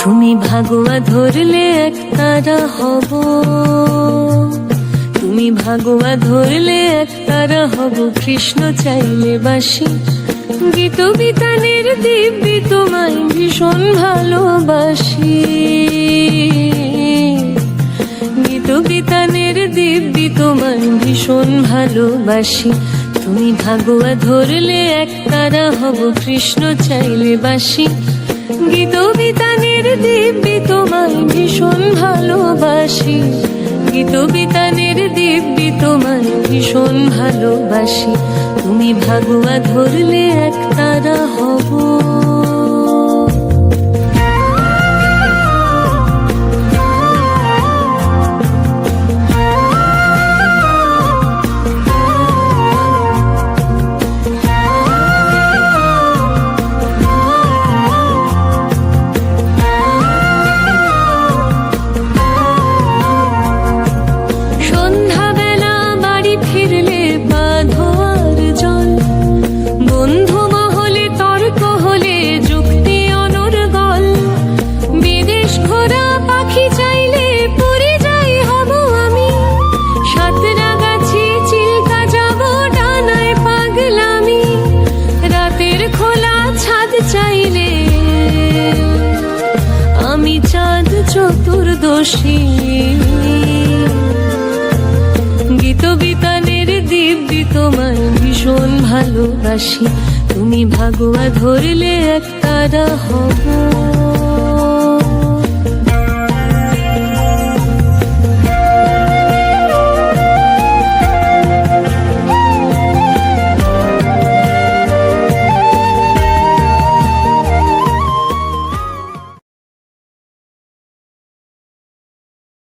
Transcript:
তুমি ভাগুয়া ধরলে একতারা হব, তুমি ভাগুয়া ধরলে একতারা হব। কৃষ্ণ চাইলে বাসি, গীত বিতানের দিব্যি তোমায় ভীষণ ভালোবাসি। গীত বিতানের দিব্যি তোমায় ভীষণ ভালোবাসি। তুমি ভাগুয়া ধরলে একতারা হব, কৃষ্ণ চাইলে বাসি। গীত বিতানের দিব্যি তোমায় ভীষণ ভালোবাসি। গীত বিতানের দিব্যি তোমায় ভীষণ ভালোবাসি। তুমি ভাগুয়া ধরলে একতারা হব। আমি চাঁদ চতুর্দশী, গীত বিতানের দিব্যি তোমায় ভীষণ ভালোবাসি। তুমি ভাগুয়া ধরলে একতারা হব।